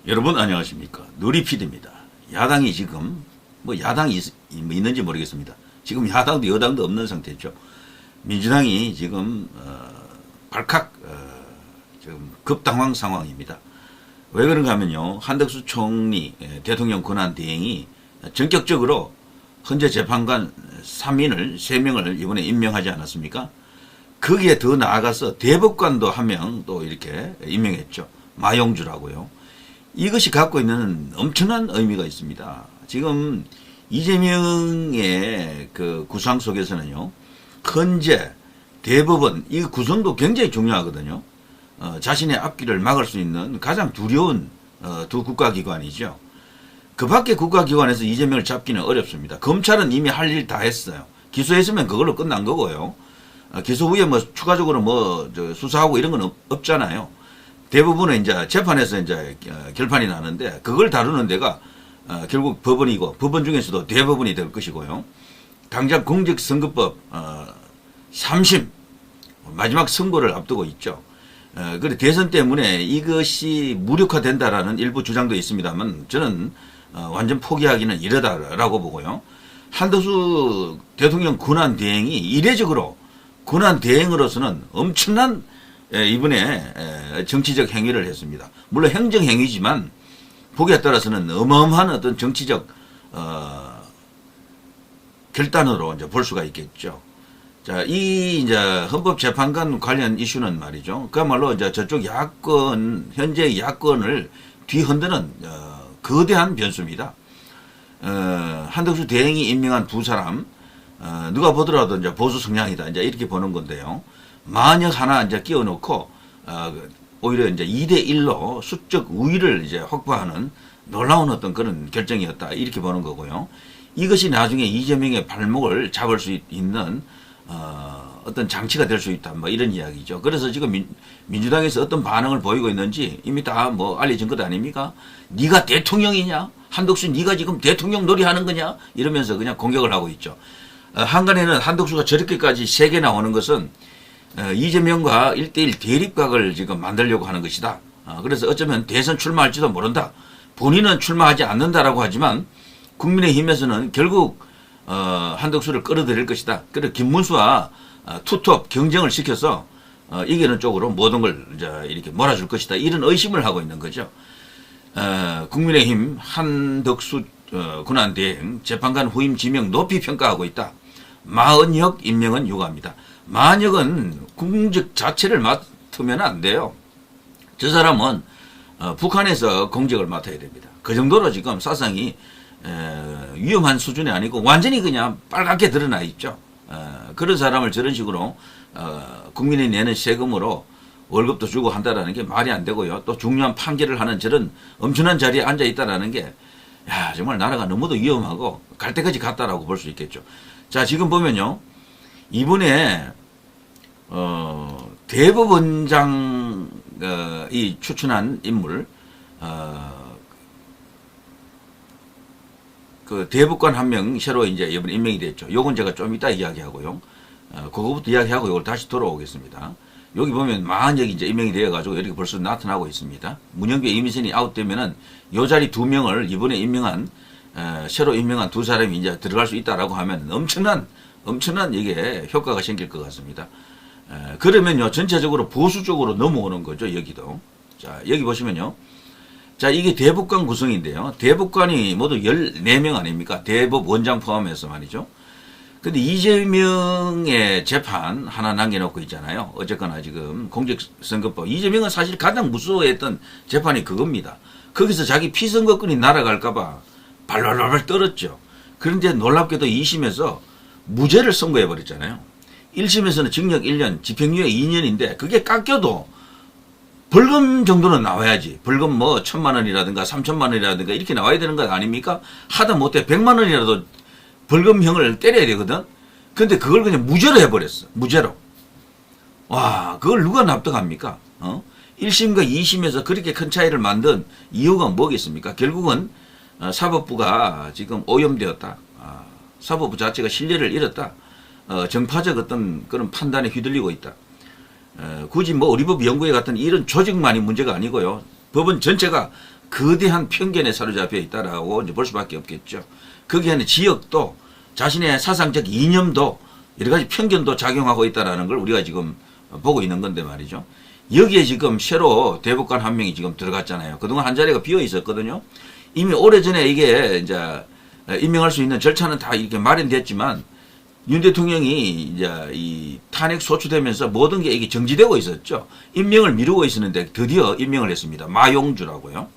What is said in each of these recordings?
여러분 안녕하십니까. 누리피디입니다. 야당이 지금 야당이 있는지 모르겠습니다. 지금 야당도 여당도 없는 상태죠. 민주당이 지금 발칵 지금 급당황 상황입니다. 왜 그런가 하면요. 한덕수 총리 대통령 권한 대행이 전격적으로 헌재 재판관 3명을 이번에 임명하지 않았습니까? 거기에 더 나아가서 대법관도 한 명 또 이렇게 임명했죠. 마용주라고요. 이것이 갖고 있는 엄청난 의미가 있습니다. 지금 이재명의 그 구상 속에서는요, 헌재, 대법원, 이 구성도 굉장히 중요하거든요. 자신의 앞길을 막을 수 있는 가장 두려운 두 국가기관이죠. 그 밖에 국가기관에서 이재명을 잡기는 어렵습니다. 검찰은 이미 할 일 다 했어요. 기소했으면 그걸로 끝난 거고요. 기소 후에 추가적으로 수사하고 이런 건 없잖아요. 대부분은 이제 재판에서 이제 결판이 나는데 그걸 다루는 데가 결국 법원이고 법원 중에서도 대법원이 될 것이고요. 당장 공직선거법 3심 마지막 선고를 앞두고 있죠. 그래 대선 때문에 이것이 무력화된다라는 일부 주장도 있습니다만 저는 완전 포기하기는 이르다라고 보고요. 한덕수 대통령 권한 대행이 이례적으로 권한 대행으로서는 엄청난 이번에 정치적 행위를 했습니다. 물론 행정행위지만 보기에 따라서는 어마어마한 어떤 정치적 결단으로 이제 볼 수가 있겠죠. 자, 이제 헌법재판관 관련 이슈는 말이죠. 그야말로 이제 저쪽 야권 현재 야권을 뒤흔드는 거대한 변수입니다. 한덕수 대행이 임명한 두 사람 누가 보더라도 이제 보수 성향이다 이제 이렇게 보는 건데요. 만약 하나 이제 끼워놓고 오히려 이제 2대1로 수적 우위를 이제 확보하는 놀라운 어떤 그런 결정이었다 이렇게 보는 거고요. 이것이 나중에 이재명의 발목을 잡을 수 있는 어떤 장치가 될 수 있다 이런 이야기죠. 그래서 지금 민주당에서 어떤 반응을 보이고 있는지 이미 다 알려진 것 아닙니까? 네가 대통령이냐? 한덕수 네가 지금 대통령 놀이하는 거냐? 이러면서 그냥 공격을 하고 있죠. 한간에는 한덕수가 저렇게까지 세게 나오는 것은 이재명과 1대1 대립각을 지금 만들려고 하는 것이다. 그래서 어쩌면 대선 출마할지도 모른다. 본인은 출마하지 않는다라고 하지만 국민의힘에서는 결국 한덕수를 끌어들일 것이다. 그래서 김문수와 투톱 경쟁을 시켜서 이기는 쪽으로 모든 걸 이제 이렇게 몰아줄 것이다. 이런 의심을 하고 있는 거죠. 국민의힘 한덕수 권한대행 재판관 후임 지명 높이 평가하고 있다. 마은혁 임명은 유감이다. 마은혁은 공직 자체를 맡으면 안 돼요. 저 사람은 북한에서 공직을 맡아야 됩니다. 그 정도로 지금 사상이 위험한 수준이 아니고 완전히 그냥 빨갛게 드러나 있죠. 그런 사람을 저런 식으로 국민이 내는 세금으로 월급도 주고 한다라는 게 말이 안 되고요. 또 중요한 판결을 하는 저런 엄청난 자리에 앉아 있다라는 게 정말 나라가 너무도 위험하고 갈 때까지 갔다라고 볼 수 있겠죠. 자, 지금 보면요. 이번에 대법원장이 추천한 인물 그 대법관 한 명 새로 이제 이번에 임명이 됐죠. 요건 제가 좀 이따 이야기하고요. 그거부터 이야기하고 이걸 다시 돌아오겠습니다. 여기 보면 마흔역이 이제 임명이 되어가지고 이렇게 벌써 나타나고 있습니다. 문영규 이미선이 아웃되면은 요 자리 두 명을 이번에 새로 임명한 두 사람이 이제 들어갈 수 있다라고 하면 엄청난 이게 효과가 생길 것 같습니다. 그러면요, 전체적으로 보수 쪽으로 넘어오는 거죠, 여기도. 자, 여기 보시면요. 자, 이게 대법관 구성인데요. 대법관이 모두 14명 아닙니까? 대법원장 포함해서 말이죠. 근데 이재명의 재판 하나 남겨놓고 있잖아요. 어쨌거나 지금 공직선거법. 이재명은 사실 가장 무서워했던 재판이 그겁니다. 거기서 자기 피선거권이 날아갈까봐 발발발 떨었죠. 그런데 놀랍게도 2심에서 무죄를 선고해버렸잖아요. 1심에서는 징역 1년, 집행유예 2년인데 그게 깎여도 벌금 정도는 나와야지. 벌금 1,000만 원이라든가 3,000만 원이라든가 이렇게 나와야 되는 것 아닙니까? 하다 못해 100만 원이라도 벌금형을 때려야 되거든. 근데 그걸 그냥 무죄로 해버렸어. 무죄로. 와, 그걸 누가 납득합니까? 1심과 2심에서 그렇게 큰 차이를 만든 이유가 뭐겠습니까? 결국은 사법부가 지금 오염되었다. 사법부 자체가 신뢰를 잃었다. 정파적 어떤 그런 판단에 휘둘리고 있다. 굳이 우리법 연구회 같은 이런 조직만이 문제가 아니고요. 법원 전체가 거대한 편견에 사로잡혀 있다라고 이제 볼 수밖에 없겠죠. 거기에는 지역도 자신의 사상적 이념도 여러 가지 편견도 작용하고 있다라는 걸 우리가 지금 보고 있는 건데 말이죠. 여기에 지금 새로 대법관 한 명이 지금 들어갔잖아요. 그동안 한 자리가 비어 있었거든요. 이미 오래전에 이게 이제 임명할 수 있는 절차는 다 이렇게 마련됐지만 윤 대통령이 이제 이 탄핵 소추되면서 모든 게 이게 정지되고 있었죠. 임명을 미루고 있었는데 드디어 임명을 했습니다. 마용주라고요.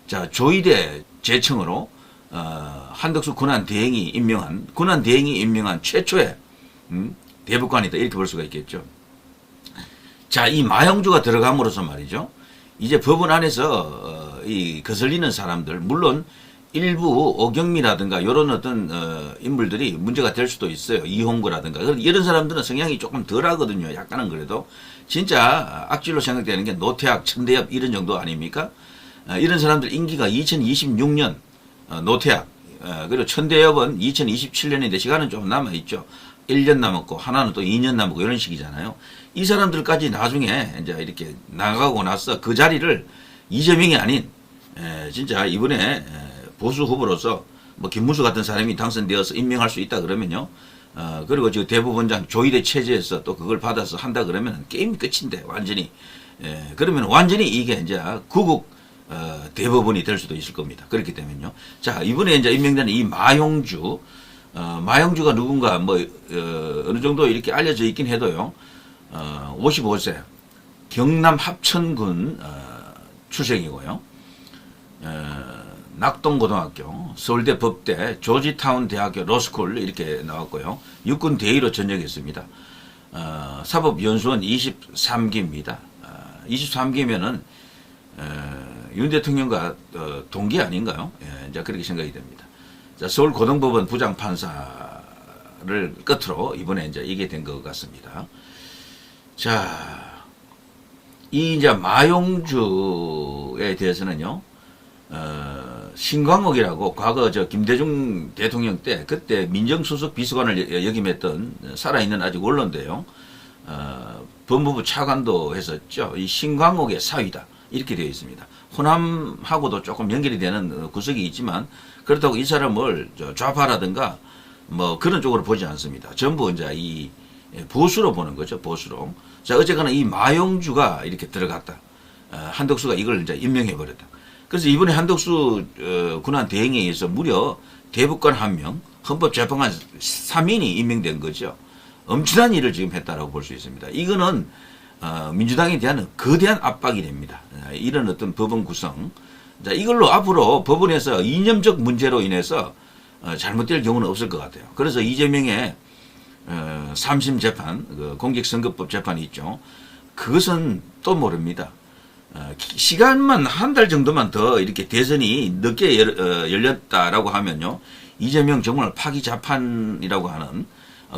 자, 조의대 제청으로 한덕수 군안대행이 임명한 최초의 대법관이다 이렇게 볼 수가 있겠죠. 자, 이 마용주가 들어감으로써 말이죠. 이제 법원 안에서 이 거슬리는 사람들, 물론 일부 오경미라든가 이런 어떤 인물들이 문제가 될 수도 있어요. 이홍구라든가 이런 사람들은 성향이 조금 덜하거든요. 약간은 그래도 진짜 악질로 생각되는 게 노태학, 천대엽 이런 정도 아닙니까? 이런 사람들 임기가 2026년 노태학 그리고 천대엽은 2027년인데 시간은 좀 남아있죠. 1년 남았고 하나는 또 2년 남았고 이런 식이잖아요. 이 사람들까지 나중에 이제 이렇게 나가고 나서 그 자리를 이재명이 아닌 진짜 이번에 보수 후보로서 뭐 김문수 같은 사람이 당선되어서 임명할 수 있다 그러면요. 그리고 지금 대법원장 조의대 체제에서 또 그걸 받아서 한다 그러면 게임 끝인데 완전히. 그러면 완전히 이게 이제 구국 대법원이 될 수도 있을 겁니다. 그렇기 때문에요. 자, 이번에 이제 임명된 이 마용주가 누군가 뭐 어느 정도 이렇게 알려져 있긴 해도요. 55세 경남 합천군 출생이고요. 낙동고등학교, 서울대 법대, 조지타운 대학교 로스쿨 이렇게 나왔고요. 육군 대위로 전역했습니다. 사법연수원 23기입니다. 23기면은 윤 대통령과 동기 아닌가요? 예, 이제 그렇게 생각이 됩니다. 자, 서울고등법원 부장판사를 끝으로 이번에 이제 이게 된 것 같습니다. 자, 이 이제 마용주에 대해서는요, 신광옥이라고 과거 저 김대중 대통령 때 그때 민정수석 비서관을 역임했던 살아있는 아직 원로인데요. 법무부 차관도 했었죠. 이 신광옥의 사위다. 이렇게 되어 있습니다. 호남하고도 조금 연결이 되는 구석이 있지만 그렇다고 이 사람을 좌파라든가 뭐 그런 쪽으로 보지 않습니다. 전부 이제 이 보수로 보는 거죠. 보수로. 자, 어쨌거나 이 마용주가 이렇게 들어갔다. 한덕수가 이걸 이제 임명해 버렸다. 그래서 이번에 한덕수 군안 대행에 의해서 무려 대법관 1명, 헌법재판관 3인이 임명된 거죠. 엄청난 일을 지금 했다라고 볼 수 있습니다. 이거는 민주당에 대한 거대한 압박이 됩니다. 이런 어떤 법원 구성. 자, 이걸로 앞으로 법원에서 이념적 문제로 인해서 잘못될 경우는 없을 것 같아요. 그래서 이재명의 3심 재판, 그 공직선거법 재판이 있죠. 그것은 또 모릅니다. 시간만 한 달 정도만 더 이렇게 대선이 늦게 열렸다라고 하면요. 이재명 정말 파기자판이라고 하는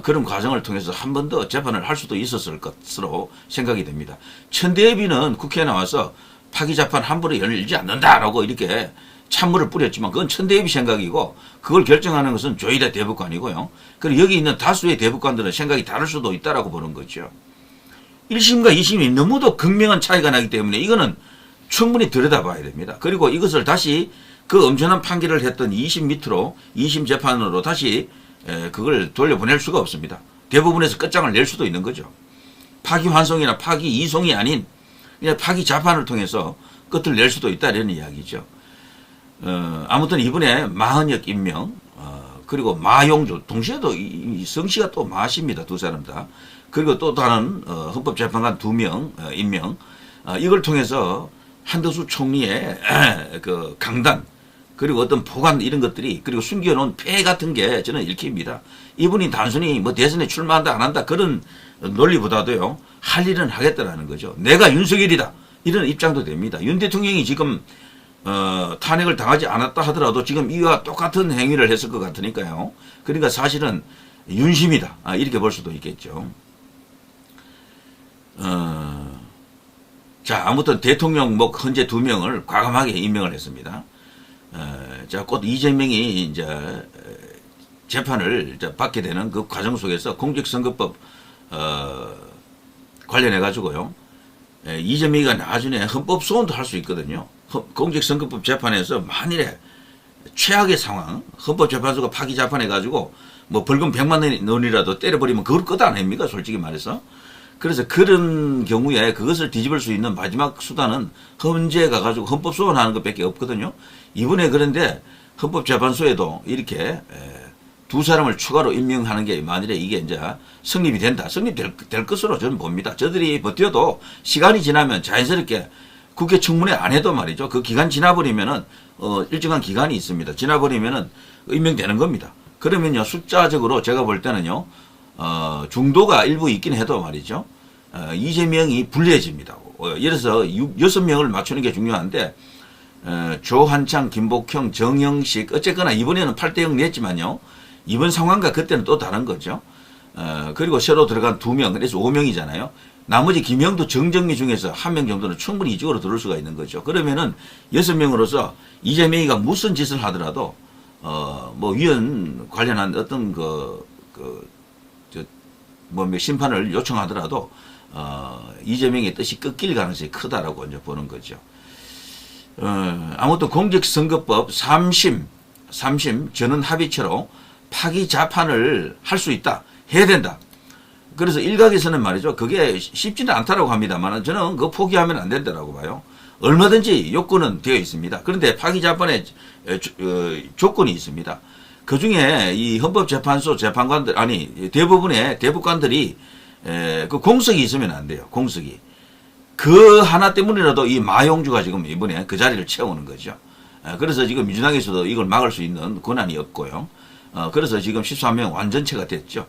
그런 과정을 통해서 한 번 더 재판을 할 수도 있었을 것으로 생각이 됩니다. 천대엽이는 국회에 나와서 파기자판 함부로 열리지 않는다라고 이렇게 찬물을 뿌렸지만 그건 천대엽이 생각이고 그걸 결정하는 것은 조의대 대법관이고요. 그리고 여기 있는 다수의 대법관들은 생각이 다를 수도 있다라고 보는 거죠. 1심과 2심이 너무도 극명한 차이가 나기 때문에 이거는 충분히 들여다봐야 됩니다. 그리고 이것을 다시 그 엄청난 판결을 했던 2심 밑으로 2심 재판으로 다시 그걸 돌려보낼 수가 없습니다. 대부분에서 끝장을 낼 수도 있는 거죠. 파기환송이나 파기이송이 아닌 그냥 파기자판을 통해서 끝을 낼 수도 있다 이런 이야기죠. 아무튼 이번에 마흔역 임명 그리고 마용주 동시에도 이 성씨가 또 마씨입니다. 두 사람 다. 그리고 또 다른 헌법재판관 2명 임명 이걸 통해서 한덕수 총리의 그 강단 그리고 어떤 보관 이런 것들이 그리고 숨겨놓은 폐 같은 게 저는 읽힙니다. 이분이 단순히 뭐 대선에 출마한다 안 한다 그런 논리보다도요 할 일은 하겠다라는 거죠. 내가 윤석열이다 이런 입장도 됩니다. 윤 대통령이 지금 탄핵을 당하지 않았다 하더라도 지금 이와 똑같은 행위를 했을 것 같으니까요. 그러니까 사실은 윤심이다 이렇게 볼 수도 있겠죠. 자, 아무튼 대통령 뭐 현재 2명을 과감하게 임명을 했습니다. 자, 곧 이재명이 이제 재판을 이제 받게 되는 그 과정 속에서 공직선거법 관련해 가지고요. 이재명이가 나중에 헌법 소원도 할 수 있거든요. 공직선거법 재판에서 만일에 최악의 상황, 헌법재판소가 파기 재판해가지고 뭐 벌금 100만 원이라도 때려버리면 그걸 끝 아닙니까? 솔직히 말해서. 그래서 그런 경우에 그것을 뒤집을 수 있는 마지막 수단은 헌재에 가가지고 헌법 소원하는 것밖에 없거든요. 이번에 그런데 헌법재판소에도 이렇게 두 사람을 추가로 임명하는 게 만일에 이게 이제 성립이 된다. 성립될 것으로 저는 봅니다. 저들이 버텨도 시간이 지나면 자연스럽게 국회 청문회 안 해도 말이죠. 그 기간 지나버리면은 일정한 기간이 있습니다. 지나버리면은 임명되는 겁니다. 그러면요 숫자적으로 제가 볼 때는요 중도가 일부 있긴 해도 말이죠. 이재명이 불리해집니다. 예를 들어서 6명을 맞추는 게 중요한데 조한창, 김복형, 정영식 어쨌거나 이번에는 8대0 냈지만요. 이번 상황과 그때는 또 다른 거죠. 그리고 새로 들어간 2명, 그래서 5명이잖아요. 나머지 김영도, 정정미 중에서 1명 정도는 충분히 이쪽으로 들어올 수가 있는 거죠. 그러면은 6명으로서 이재명이가 무슨 짓을 하더라도 뭐 위원 관련한 어떤 심판을 요청하더라도 이재명의 뜻이 꺾일 가능성이 크다라고 이제 보는 거죠. 아무튼 공직선거법 3심 전원 합의체로 파기 재판을 할 수 있다. 해야 된다. 그래서 일각에서는 말이죠. 그게 쉽지는 않다라고 합니다만 저는 그거 포기하면 안 된다라고 봐요. 얼마든지 요건은 되어 있습니다. 그런데 파기 재판에 조건이 있습니다. 그 중에 이 헌법재판소 재판관들, 아니, 대부분의 대법관들이 그 공석이 있으면 안 돼요. 공석이. 그 하나 때문이라도 이 마용주가 지금 이번에 그 자리를 채우는 거죠. 그래서 지금 민주당에서도 이걸 막을 수 있는 권한이 없고요. 그래서 지금 13명 완전체가 됐죠.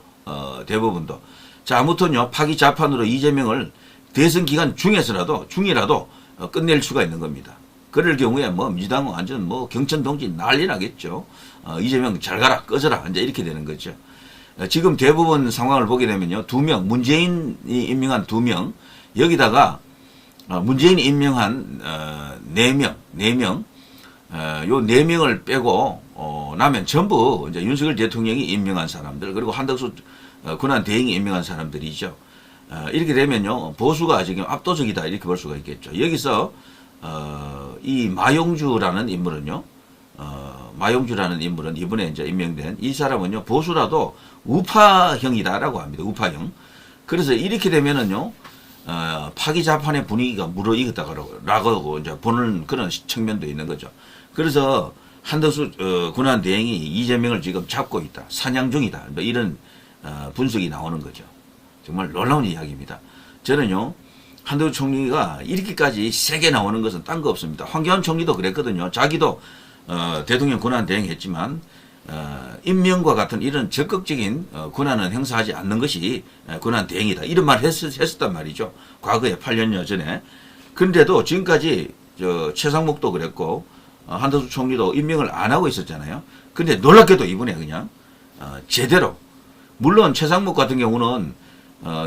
대부분도. 자, 아무튼요, 파기 재판으로 이재명을 대선 기간 중이라도 끝낼 수가 있는 겁니다. 그럴 경우에 뭐 민주당은 완전 뭐 경천동지 난리 나겠죠. 이재명 잘 가라, 꺼져라, 이제 이렇게 되는 거죠. 지금 대부분 상황을 보게 되면요, 2명, 문재인이 임명한 2명, 여기다가 문재인이 임명한 4명, 요 4명을 빼고 나면 전부 이제 윤석열 대통령이 임명한 사람들, 그리고 한덕수 권한 대행이 임명한 사람들이죠. 이렇게 되면요, 보수가 지금 압도적이다 이렇게 볼 수가 있겠죠. 여기서 이 마용주라는 인물은요, 마용주라는 인물은 이번에 이제 임명된 이 사람은요, 보수라도 우파형이다라고 합니다. 우파형. 그래서 이렇게 되면은요, 파기 재판의 분위기가 무르익었다라고 이제 보는 그런 측면도 있는 거죠. 그래서 한덕수 권한 대행이 이재명을 지금 잡고 있다, 사냥 중이다, 뭐 이런 분석이 나오는 거죠. 정말 놀라운 이야기입니다. 저는요, 한덕수 총리가 이렇게까지 세게 나오는 것은 딴 거 없습니다. 황교안 총리도 그랬거든요. 자기도 대통령 권한 대행했지만 임명과 같은 이런 적극적인 권한은 행사하지 않는 것이 권한 대행이다. 이런 말 했었단 말이죠. 과거에 8년여 전에. 그런데도 지금까지 최상목도 그랬고 한덕수 총리도 임명을 안 하고 있었잖아요. 근데 놀랍게도 이번에 그냥 제대로, 물론 최상목 같은 경우는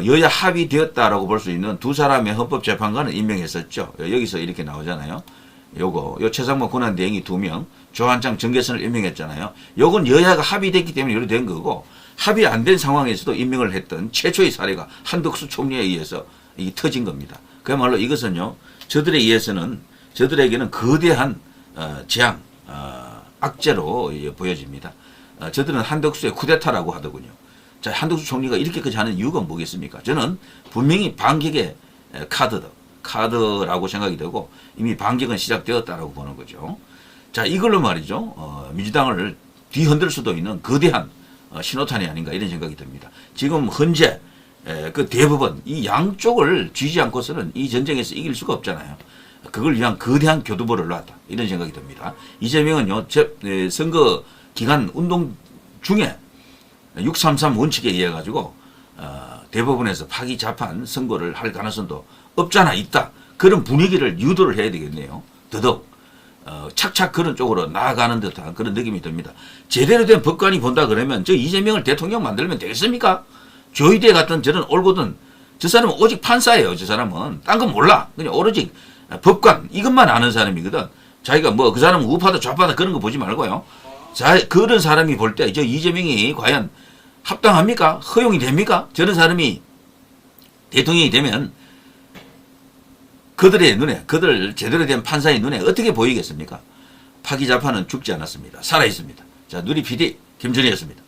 여야 합의되었다라고 볼 수 있는 2사람의 헌법재판관을 임명했었죠. 여기서 이렇게 나오잖아요. 요 최상목 권한대행이 2명, 조한창, 정계선을 임명했잖아요. 요건 여야가 합의됐기 때문에 이렇게 된 거고, 합의 안 된 상황에서도 임명을 했던 최초의 사례가 한덕수 총리에 의해서 이게 터진 겁니다. 그야말로 이것은요, 저들에게는 거대한 재앙, 악재로 보여집니다. 저들은 한덕수의 쿠데타라고 하더군요. 자, 한덕수 총리가 이렇게까지 하는 이유가 뭐겠습니까? 저는 분명히 반격의 카드라고 생각이 되고 이미 반격은 시작되었다라고 보는 거죠. 자, 이걸로 말이죠. 민주당을 뒤흔들 수도 있는 거대한 신호탄이 아닌가 이런 생각이 듭니다. 지금 현재 그 대부분 이 양쪽을 쥐지 않고서는 이 전쟁에서 이길 수가 없잖아요. 그걸 위한 거대한 교두보를 놨다 이런 생각이 듭니다. 이재명은요, 선거 기간 운동 중에 633 원칙에 의해 가지고 대법원에서 파기 재판 선고를 할 가능성도 없잖아 있다. 그런 분위기를 유도를 해야 되겠네요. 더더욱 착착 그런 쪽으로 나아가는 듯한 그런 느낌이 듭니다. 제대로 된 법관이 본다 그러면 저 이재명을 대통령 만들면 되겠습니까? 조이대 같은 저런 올고든 저 사람은 오직 판사예요. 저 사람은 딴 건 몰라. 그냥 오로지 법관 이것만 아는 사람이거든. 자기가 뭐 그 사람은 우파다 좌파다 그런 거 보지 말고요. 자, 그런 사람이 볼 때 저 이재명이 과연 합당합니까? 허용이 됩니까? 저런 사람이 대통령이 되면 그들의 눈에, 그들 제대로 된 판사의 눈에 어떻게 보이겠습니까? 파기자판은 죽지 않았습니다. 살아있습니다. 자, 누리 PD 김준희였습니다.